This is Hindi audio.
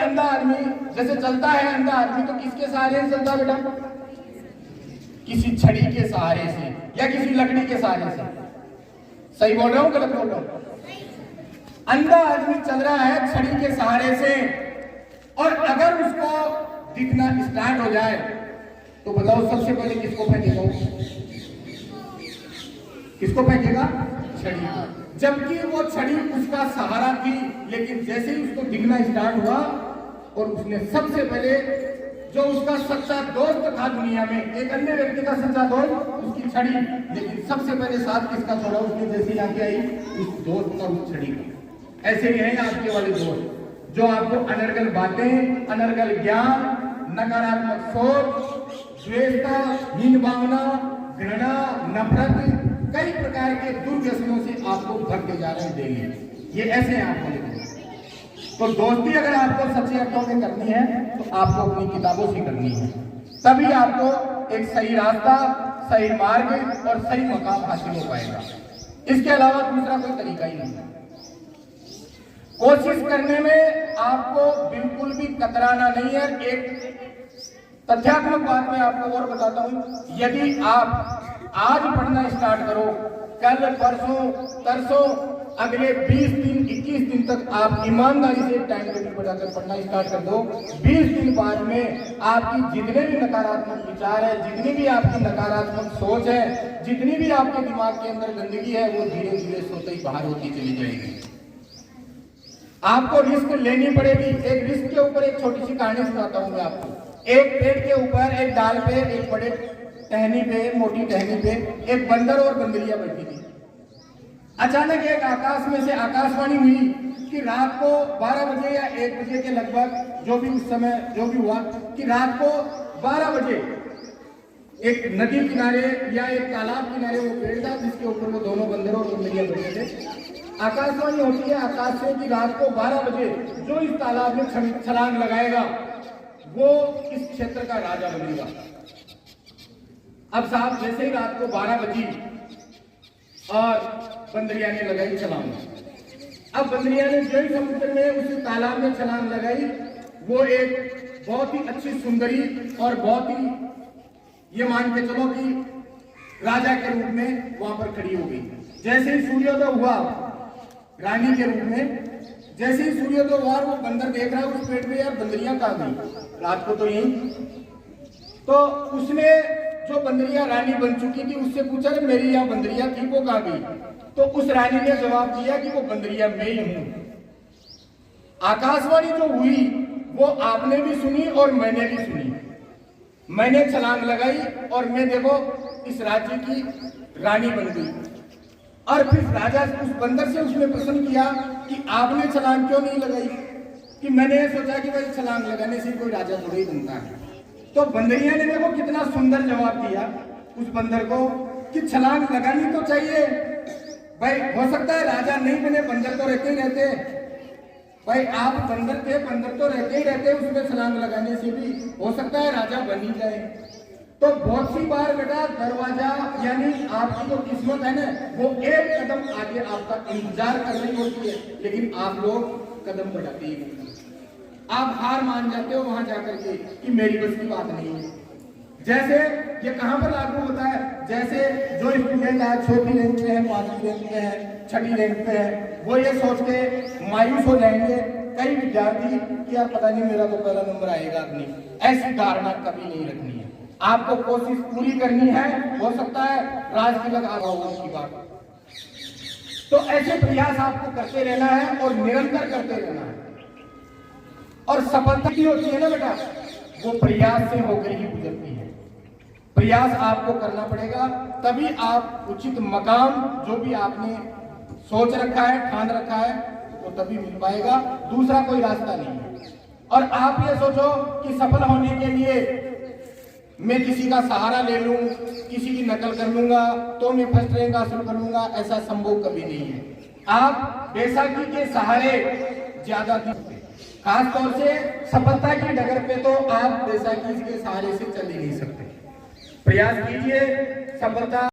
अंधा आदमी जैसे चलता है, अंधा आदमी तो किसके सहारे से चलता है बेटा? किसी छड़ी के सहारे से या किसी लकड़ी के सहारे से। सही बोल रहा हूं गलत बोल रहा हूं? अंधा आदमी चल रहा है छड़ी के सहारे से, और अगर उसको दिखना स्टार्ट हो जाए तो बताओ सबसे पहले किसको फेंकेगा? किसको फेंकेगा? छड़ी को। जबकि वो छड़ी उसका सहारा थी, लेकिन जैसे ही उसको दिखना स्टार्ट हुआ और उसने सबसे पहले जो उसका सच्चा दोस्त था दुनिया में, एक अन्य व्यक्ति का सच्चा दोस्त उसकी छड़ी, लेकिन सबसे पहले साथ किसका छोड़ा उसने? जैसी आके आई उस दोस्त का, उस छड़ी का। ऐसे ही है आपके वाले दोस्त जो आपको अनर्गल बातें, अनर्गल ज्ञान, नकारात्मक सोच, द्वेषता, हीन भावना, घृणा, नफरत, कई प्रकार के दुर्व्यसनों से आपको भरते जा रहे हैं डेली। ये ऐसे हैं आपको लेकर। तो दोस्ती अगर आपको सच्चे अर्थों में करनी है तो आपको अपनी किताबों से करनी है, तभी आपको एक सही रास्ता, सही मार्ग और सही मकाम हासिल हो पाएगा। इसके अलावा दूसरा कोई तरीका ही नहीं है। कोशिश करने में आपको बिल्कुल भी कतराना नहीं है। एक तथ्यात्मक बात मैं आपको और बताता हूं, यदि आप आज पढ़ना स्टार्ट करो, कल, परसों, तरसों, अगले 20 दिन, 21 दिन तक आप ईमानदारी से टाइम टेबल बनाकर पढ़ना स्टार्ट कर दो, 20 दिन बाद में आपकी जितने भी नकारात्मक विचार है, जितनी भी आपकी नकारात्मक सोच है, जितनी भी आपके दिमाग के अंदर गंदगी है, वो धीरे धीरे सोते ही बाहर होती चली जाएगी। आपको रिस्क लेनी पड़ेगी। एक रिस्क के ऊपर एक छोटी सी कहानी सुनाता हूं मैं आपको। एक पेड़ के ऊपर, एक डाल पे, एक बड़े टहनी पे, मोटी टहनी पे एक बंदर और बंदरिया बैठी थी। अचानक एक आकाश में से आकाशवाणी हुई कि रात को 12 बजे या 1 बजे के लगभग, जो भी उस समय जो भी हुआ, कि रात को 12 बजे एक नदी किनारे या एक तालाब किनारे वो पेड़ था जिसके ऊपर वो दोनों बंदर और बंदरिया बैठे थे। आकाशवाणी होती है आकाश से कि रात को 12 बजे जो इस तालाब में छलांग लगाएगा वो इस क्षेत्र का राजा बनेगा। अब साहब जैसे ही रात को 12 बजी और बंदरिया ने लगाई छलांग। अब बंदरिया ने जो ही समुद्र में उस तालाब में छलांग लगाई, वो एक बहुत ही अच्छी सुंदरी और बहुत ही, ये मान के चलो कि राजा के रूप में वहां पर खड़ी हो गई। जैसे ही सूर्योदय हुआ, रानी के रूप में जैसे ही सूर्योदय हुआ, वो बंदर देख रहा है उस पेड़ पे, यार बंदरिया कहां गई? रात को तो यही। तो उसने जो बंदरिया रानी बन चुकी थी उससे पूछा, मेरी यहाँ बंदरिया थी, वो कहां गई? तो उस रानी ने जवाब दिया कि वो बंदरिया मैं ही हूं। आकाशवाणी जो हुई वो आपने भी सुनी और मैंने भी सुनी। मैंने छलांग लगाई और मैं देखो इस राज्य की रानी बन गई। और फिर राजा उस बंदर से उसने प्रश्न किया कि आपने छलांग क्यों नहीं लगाई? कि मैंने सोचा कि भाई छलांग लगाने से कोई राजा थोड़ा ही बनता है। तो बंदरिया ने देखो कितना सुंदर जवाब दिया उस बंदर को कि छलांग लगानी तो चाहिए भाई, हो सकता है राजा नहीं बने, बंदर तो रहते ही रहते। भाई आप बंदर थे, बंदर तो रहते ही रहते, उसमें छलांग लगाने से भी हो सकता है राजा बन ही जाए। तो बहुत सी बार बेटा दरवाजा यानी आपकी जो किस्मत है ना, वो एक कदम आगे आपका इंतजार कर रही होती है, लेकिन आप लोग कदम बढ़ाते ही नहीं। आप हार मान जाते हो वहां जाकर के कि मेरी बस की बात नहीं है। जैसे ये कहां पर लागू होता है? जैसे जो स्टूडेंट आज चौथी रैंक पे है, 5वीं रैंक पे है, 6ठी रैंक पे है, वो ये सोच के मायूस हो जाएंगे कई विद्यार्थी कि यार पता नहीं मेरा तो पहला नंबर आएगा नहीं। ऐसी धारणा कभी नहीं रखनी है। आपको कोशिश पूरी करनी है, हो सकता है राज तिलक आ रहा होगा की बात। तो ऐसे प्रयास आपको करते रहना है और निरंतर करते रहना है। और सफलता की होती है ना बेटा, वो प्रयास से होकर ही गुजरती है। प्रयास आपको करना पड़ेगा, तभी आप उचित मकाम जो भी आपने सोच रखा है, ठान रखा है, वो तभी मिल पाएगा। दूसरा कोई रास्ता नहीं है। और आप ये सोचो कि सफल होने के लिए मैं किसी का सहारा ले लूं, किसी की नकल कर लूंगा तो मैं फर्स्ट रैंक हासिल कर लूंगा, ऐसा संभव कभी नहीं है। आप बैसाखी के सहारे ज्यादा नहीं, खासतौर से सफलता की डगर पे तो आप बैसाखी के सहारे से चल ही नहीं सकते। प्रयास कीजिए, सफलता